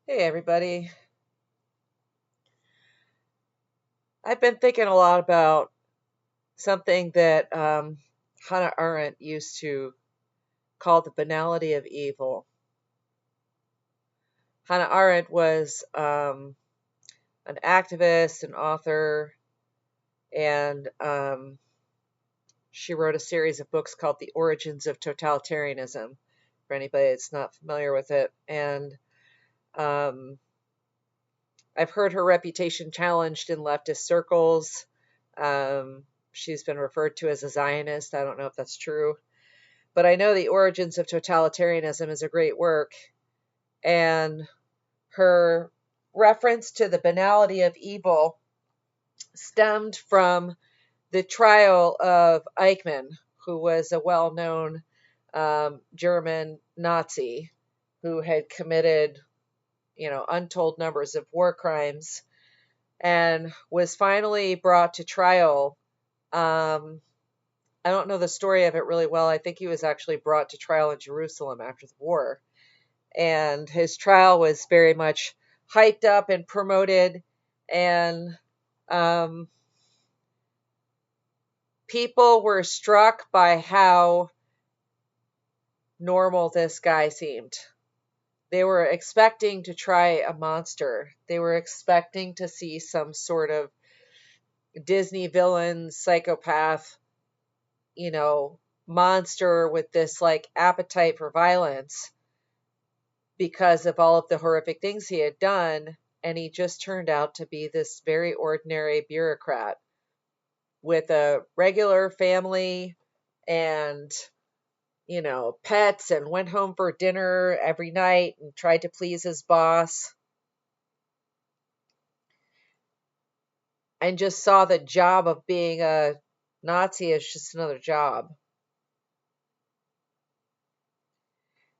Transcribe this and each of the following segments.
Hey everybody. I've been thinking a lot about something that Hannah Arendt used to call the banality of evil. Hannah Arendt was an activist, an author, and she wrote a series of books called The Origins of Totalitarianism, for anybody that's not familiar with it. And um, I've heard her reputation challenged in leftist circles. She's been referred to as a Zionist. I don't know if that's true. But I know The Origins of Totalitarianism is a great work, and her reference to the banality of evil stemmed from the trial of Eichmann, who was a well known German Nazi who had committed, untold numbers of war crimes and was finally brought to trial. I don't know the story of it really well. I think he was actually brought to trial in Jerusalem after the war. And his trial was very much hyped up and promoted. And um, people were struck by how normal this guy seemed. They were expecting to try a monster. They were expecting to see some sort of Disney villain, psychopath, you know, monster with this like appetite for violence because of all of the horrific things he had done. And he just turned out to be this very ordinary bureaucrat with a regular family and, pets, and went home for dinner every night and tried to please his boss and just saw the job of being a Nazi as just another job.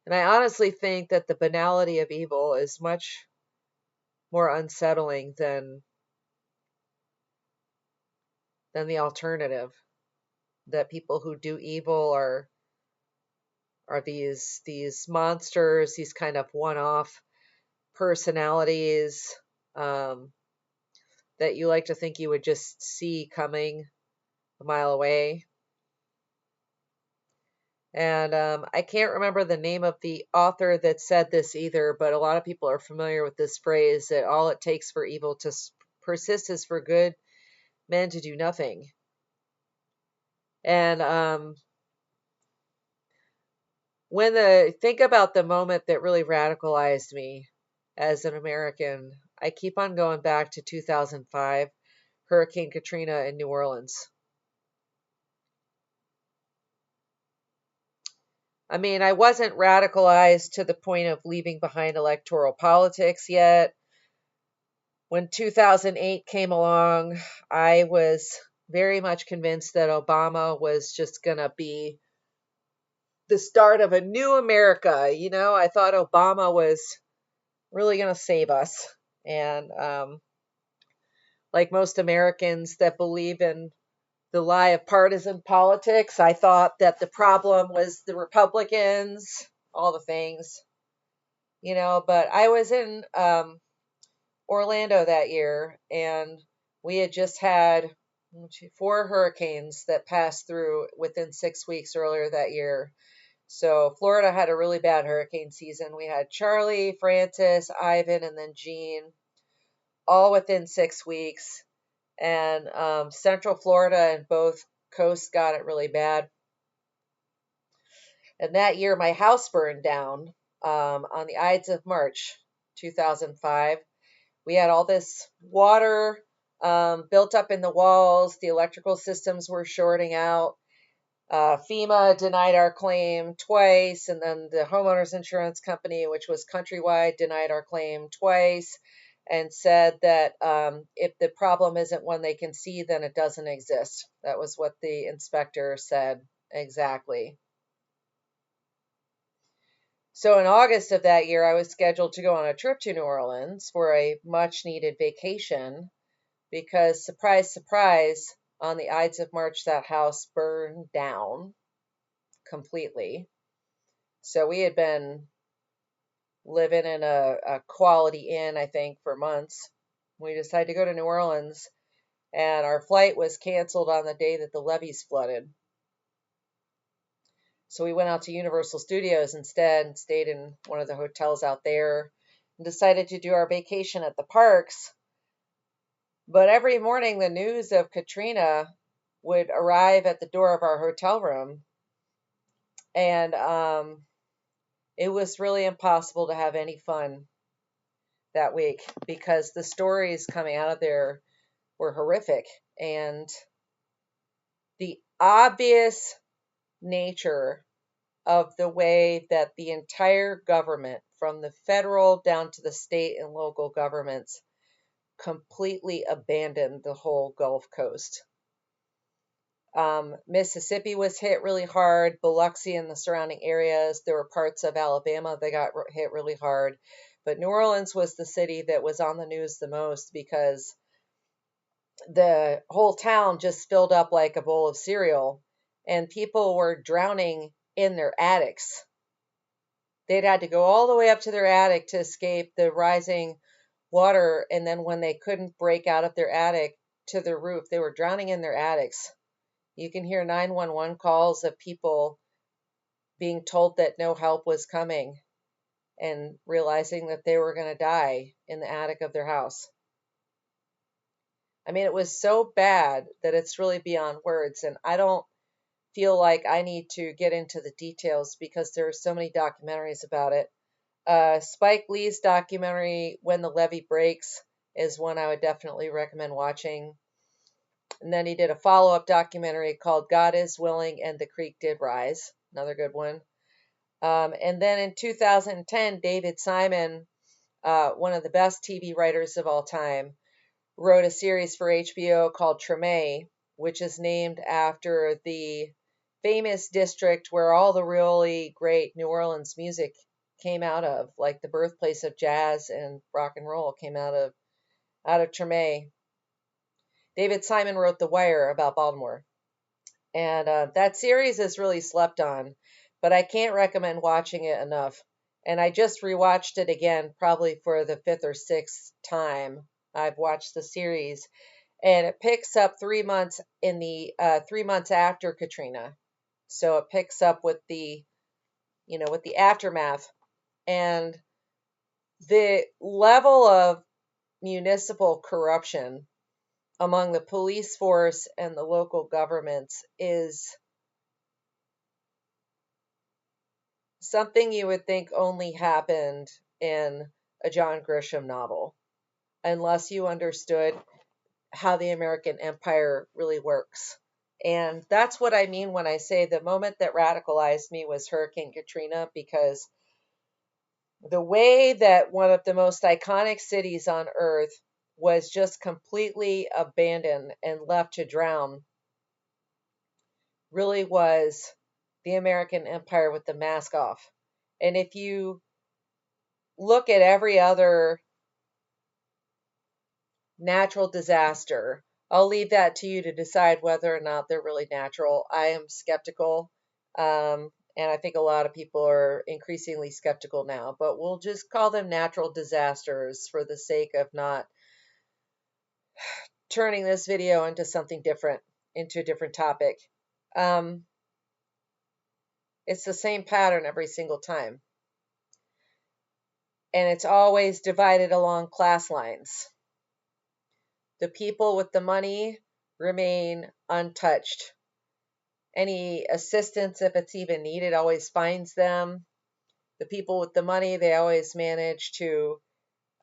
And I honestly think that the banality of evil is much more unsettling than the alternative, that people who do evil are these monsters, these kind of one-off personalities um, that you like to think you would just see coming a mile away. And I can't remember the name of the author that said this either, but a lot of people are familiar with this phrase that all it takes for evil to persist is for good men to do nothing. And think about the moment that really radicalized me as an American, I keep on going back to 2005, Hurricane Katrina in New Orleans. I mean, I wasn't radicalized to the point of leaving behind electoral politics yet. When 2008 came along, I was very much convinced that Obama was just going to be the start of a new America. I thought Obama was really going to save us. And like most Americans that believe in the lie of partisan politics, I thought that the problem was the Republicans, all the things, but I was in Orlando that year, and we had just had 4 hurricanes that passed through within 6 weeks earlier that year. So Florida had a really bad hurricane season. We had Charlie, Francis, Ivan, and then Jean, all within 6 weeks. And Central Florida and both coasts got it really bad. And that year, my house burned down on the Ides of March 2005. We had all this water built up in the walls. The electrical systems were shorting out. FEMA denied our claim twice, and then the homeowners insurance company, which was countrywide, denied our claim twice and said that if the problem isn't one they can see, then it doesn't exist. That was what the inspector said exactly. So in August of that year, I was scheduled to go on a trip to New Orleans for a much needed vacation because, surprise, surprise, on the Ides of March, that house burned down completely. So we had been living in a Quality Inn, I think, for months. We decided to go to New Orleans, and our flight was canceled on the day that the levees flooded. So we went out to Universal Studios instead and stayed in one of the hotels out there and decided to do our vacation at the parks. But every morning, the news of Katrina would arrive at the door of our hotel room, and it was really impossible to have any fun that week because the stories coming out of there were horrific. And the obvious nature of the way that the entire government, from the federal down to the state and local governments, completely abandoned the whole Gulf Coast. Mississippi was hit really hard, Biloxi and the surrounding areas. There were parts of Alabama that got hit really hard. But New Orleans was the city that was on the news the most because the whole town just filled up like a bowl of cereal, and people were drowning in their attics. They'd had to go all the way up to their attic to escape the rising water, and then when they couldn't break out of their attic to their roof, they were drowning in their attics. You can hear 911 calls of people being told that no help was coming and realizing that they were going to die in the attic of their house. I mean, it was so bad that it's really beyond words, and I don't feel like I need to get into the details because there are so many documentaries about it. Spike Lee's documentary, When the Levee Breaks, is one I would definitely recommend watching. And then he did a follow-up documentary called God is Willing and the Creek Did Rise, another good one. And then in 2010, David Simon, one of the best TV writers of all time, wrote a series for HBO called Treme, which is named after the famous district where all the really great New Orleans music came out of, like the birthplace of jazz and rock and roll came out of Treme. David Simon wrote The Wire about Baltimore. And that series is really slept on, but I can't recommend watching it enough. And I just rewatched it again, probably for the fifth or sixth time I've watched the series. And it picks up 3 months in the 3 months after Katrina. So it picks up with with the aftermath. And the level of municipal corruption among the police force and the local governments is something you would think only happened in a John Grisham novel, unless you understood how the American empire really works. And that's what I mean when I say the moment that radicalized me was Hurricane Katrina, because the way that one of the most iconic cities on earth was just completely abandoned and left to drown really was the American empire with the mask off. And if you look at every other natural disaster, I'll leave that to you to decide whether or not they're really natural. I am skeptical. And I think a lot of people are increasingly skeptical now, but we'll just call them natural disasters for the sake of not turning this video into something different, into a different topic. Um, it's the same pattern every single time. And it's always divided along class lines. The people with the money remain untouched. Any assistance, if it's even needed, always finds them. The people with the money, they always manage to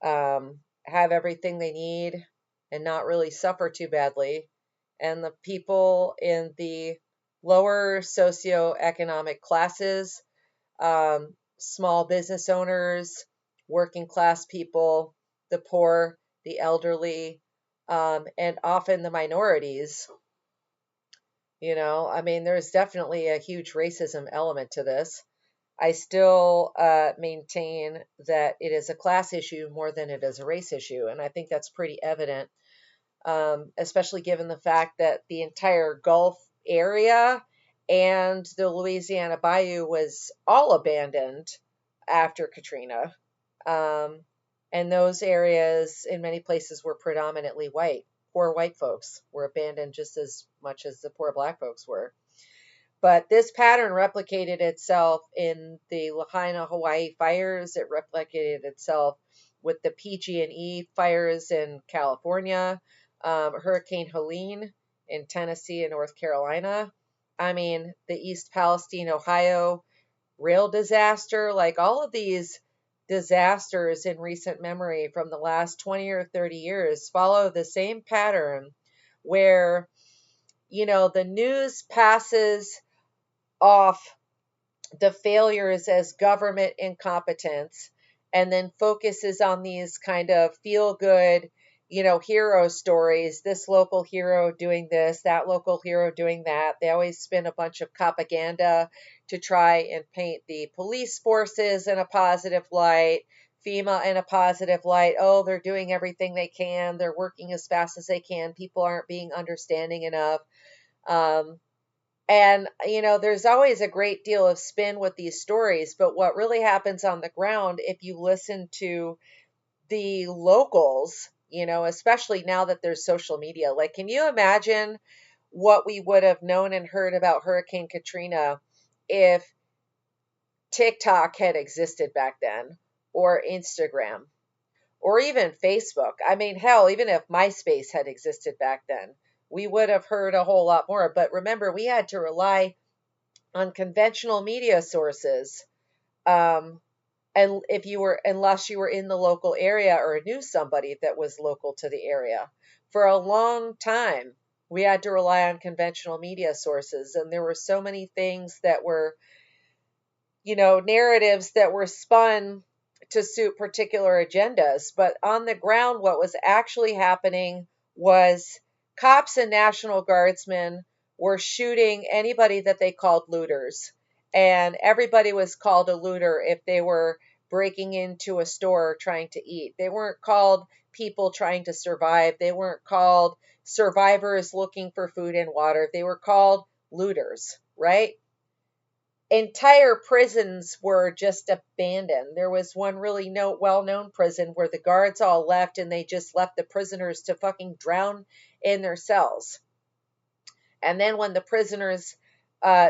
have everything they need and not really suffer too badly. And the people in the lower socioeconomic classes, small business owners, working class people, the poor, the elderly, and often the minorities. I mean, there's definitely a huge racism element to this. I still maintain that it is a class issue more than it is a race issue. And I think that's pretty evident, especially given the fact that the entire Gulf area and the Louisiana Bayou was all abandoned after Katrina. Um, and those areas in many places were predominantly white. Poor white folks were abandoned just as much as the poor black folks were. But this pattern replicated itself in the Lahaina, Hawaii fires. It replicated itself with the PG&E fires in California, Hurricane Helene in Tennessee and North Carolina. I mean, the East Palestine, Ohio rail disaster, like all of these disasters in recent memory from the last 20 or 30 years follow the same pattern where, the news passes off the failures as government incompetence and then focuses on these kind of feel good, hero stories. This local hero doing this, that local hero doing that. They always spin a bunch of propaganda to try and paint the police forces in a positive light, FEMA in a positive light. Oh, they're doing everything they can. They're working as fast as they can. People aren't being understanding enough. And, there's always a great deal of spin with these stories, but what really happens on the ground, if you listen to the locals, especially now that there's social media, like, can you imagine what we would have known and heard about Hurricane Katrina if TikTok had existed back then, or Instagram, or even Facebook? I mean, hell, even if MySpace had existed back then, we would have heard a whole lot more. But remember, we had to rely on conventional media sources. And unless you were in the local area or knew somebody that was local to the area, for a long time, we had to rely on conventional media sources. And there were so many things that were, narratives that were spun to suit particular agendas. But on the ground, what was actually happening was cops and National Guardsmen were shooting anybody that they called looters. And everybody was called a looter if they were breaking into a store trying to eat. They weren't called people trying to survive. They weren't called survivors looking for food and water. They were called looters, right? Entire prisons were just abandoned. There was one really well-known prison where the guards all left and they just left the prisoners to fucking drown in their cells. And then when the prisoners,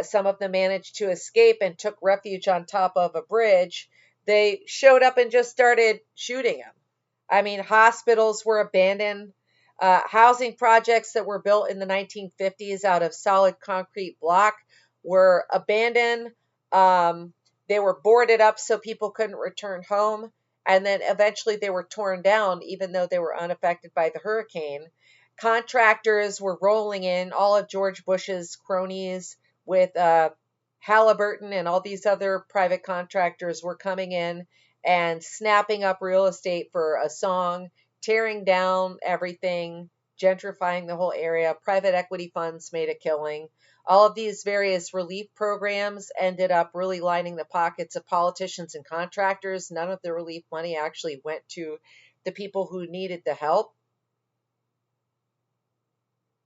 some of them managed to escape and took refuge on top of a bridge, they showed up and just started shooting them. I mean, hospitals were abandoned. Housing projects that were built in the 1950s out of solid concrete block were abandoned. They were boarded up so people couldn't return home. And then eventually they were torn down, even though they were unaffected by the hurricane. Contractors were rolling in, all of George Bush's cronies with Halliburton and all these other private contractors were coming in and snapping up real estate for a song, tearing down everything, gentrifying the whole area. Private equity funds made a killing. All of these various relief programs ended up really lining the pockets of politicians and contractors. None of the relief money actually went to the people who needed the help.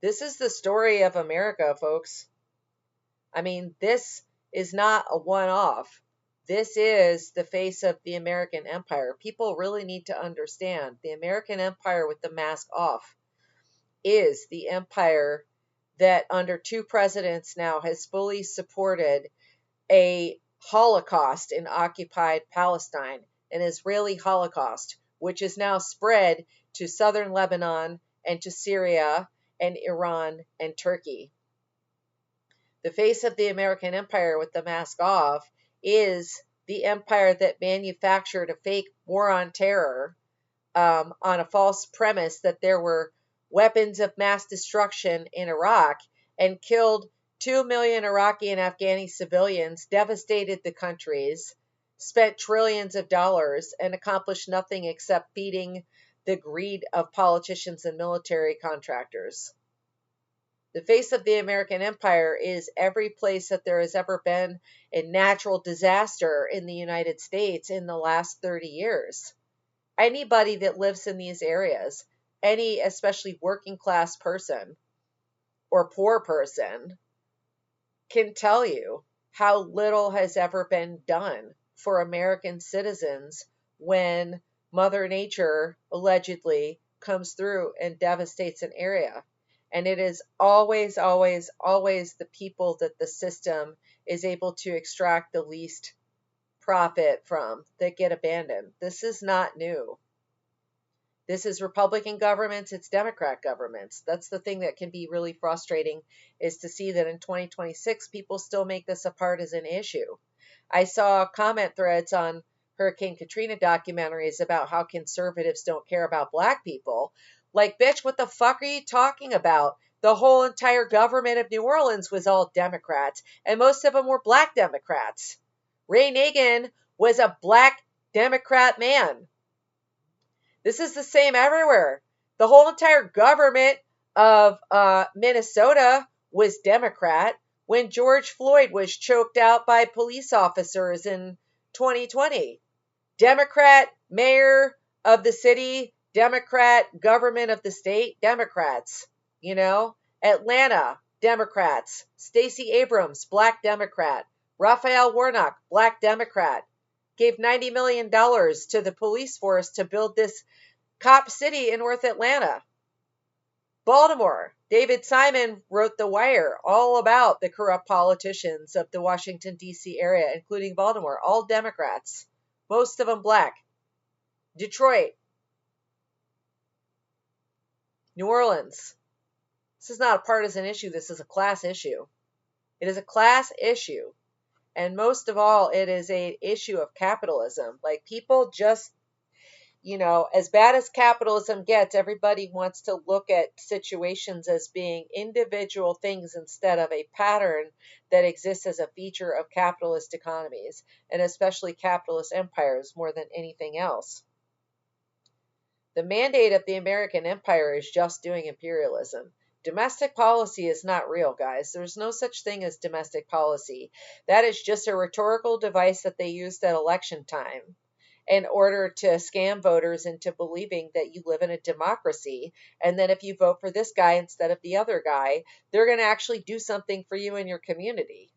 This is the story of America, folks. I mean, this is not a one-off. This is the face of the American empire. People really need to understand the American empire with the mask off is the empire that under two presidents now has fully supported a Holocaust in occupied Palestine, an Israeli Holocaust, which is now spread to southern Lebanon and to Syria and Iran and Turkey. The face of the American empire with the mask off is the empire that manufactured a fake war on terror on a false premise that there were weapons of mass destruction in Iraq and killed 2 million Iraqi and Afghani civilians, devastated the countries, spent trillions of dollars, and accomplished nothing except feeding the greed of politicians and military contractors. The face of the American empire is every place that there has ever been a natural disaster in the United States in the last 30 years. Anybody that lives in these areas, any especially working class person or poor person, can tell you how little has ever been done for American citizens when Mother Nature allegedly comes through and devastates an area. And it is always, always, always the people that the system is able to extract the least profit from that get abandoned. This is not new. This is Republican governments, it's Democrat governments. That's the thing that can be really frustrating, is to see that in 2026 people still make this a partisan issue. I saw comment threads on Hurricane Katrina documentaries about how conservatives don't care about black people. Like, bitch, what the fuck are you talking about? The whole entire government of New Orleans was all Democrats, and most of them were black Democrats. Ray Nagin was a black Democrat man. This is the same everywhere. The whole entire government of Minnesota was Democrat when George Floyd was choked out by police officers in 2020. Democrat mayor of the city, Democrat government of the state, Democrats. You know, Atlanta, Democrats. Stacey Abrams, black Democrat. Raphael Warnock, black Democrat. Gave $90 million to the police force to build this cop city in North Atlanta. Baltimore. David Simon wrote The Wire all about the corrupt politicians of the Washington, D.C. area, including Baltimore. All Democrats. Most of them black. Detroit. New Orleans. This is not a partisan issue. This is a class issue. It is a class issue. And most of all, it is an issue of capitalism. Like, people just, as bad as capitalism gets, everybody wants to look at situations as being individual things instead of a pattern that exists as a feature of capitalist economies, and especially capitalist empires more than anything else. The mandate of the American empire is just doing imperialism. Domestic policy is not real, guys. There's no such thing as domestic policy. That is just a rhetorical device that they used at election time in order to scam voters into believing that you live in a democracy, and that if you vote for this guy instead of the other guy, they're going to actually do something for you in your community.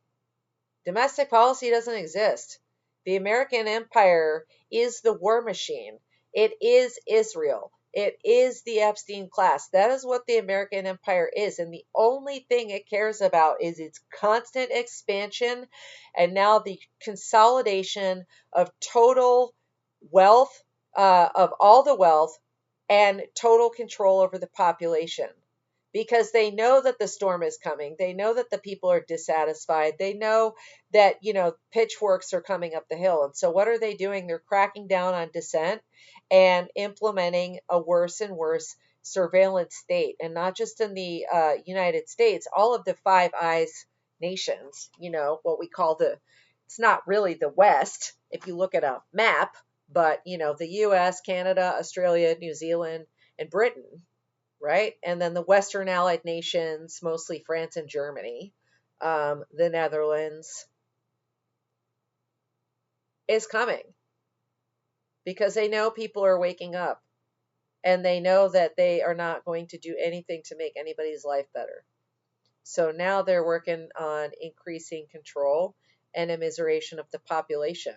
Domestic policy doesn't exist. The American empire is the war machine. It is Israel. It is the Epstein class. That is what the American empire is. And the only thing it cares about is its constant expansion and now the consolidation of total wealth, of all the wealth, and total control over the population. Because they know that the storm is coming. They know that the people are dissatisfied. They know that, pitchforks are coming up the hill. And so what are they doing? They're cracking down on dissent and implementing a worse and worse surveillance state. And not just in the United States, all of the Five Eyes nations, what we call it's not really the West if you look at a map, but, the US, Canada, Australia, New Zealand, and Britain. Right? And then the Western Allied nations, mostly France and Germany, the Netherlands, is coming because they know people are waking up and they know that they are not going to do anything to make anybody's life better. So now they're working on increasing control and immiseration of the population.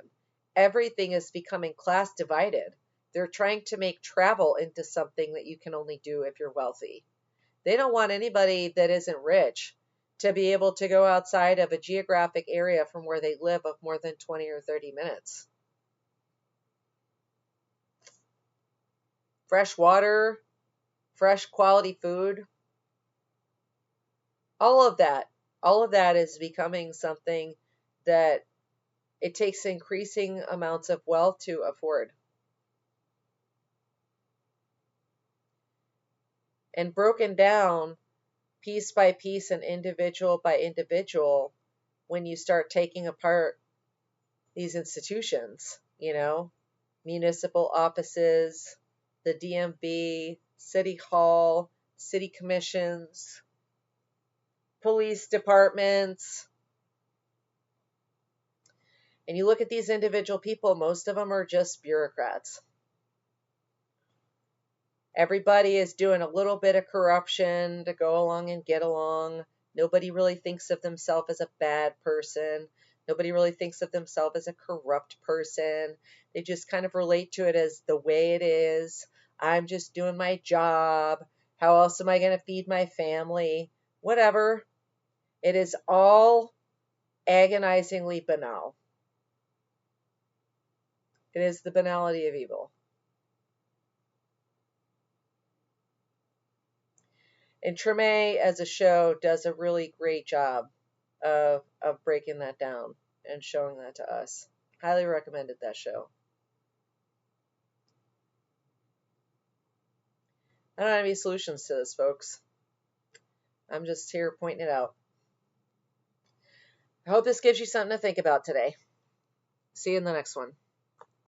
Everything is becoming class divided. They're trying to make travel into something that you can only do if you're wealthy. They don't want anybody that isn't rich to be able to go outside of a geographic area from where they live of more than 20 or 30 minutes. Fresh water, fresh quality food, all of that is becoming something that it takes increasing amounts of wealth to afford. And broken down piece by piece and individual by individual, when you start taking apart these institutions, municipal offices, the DMV, city hall, city commissions, police departments, and you look at these individual people, most of them are just bureaucrats. Everybody is doing a little bit of corruption to go along and get along. Nobody really thinks of themselves as a bad person. Nobody really thinks of themselves as a corrupt person. They just kind of relate to it as the way it is. I'm just doing my job. How else am I going to feed my family? Whatever. It is all agonizingly banal. It is the banality of evil. And Treme, as a show, does a really great job of breaking that down and showing that to us. Highly recommended that show. I don't have any solutions to this, folks. I'm just here pointing it out. I hope this gives you something to think about today. See you in the next one.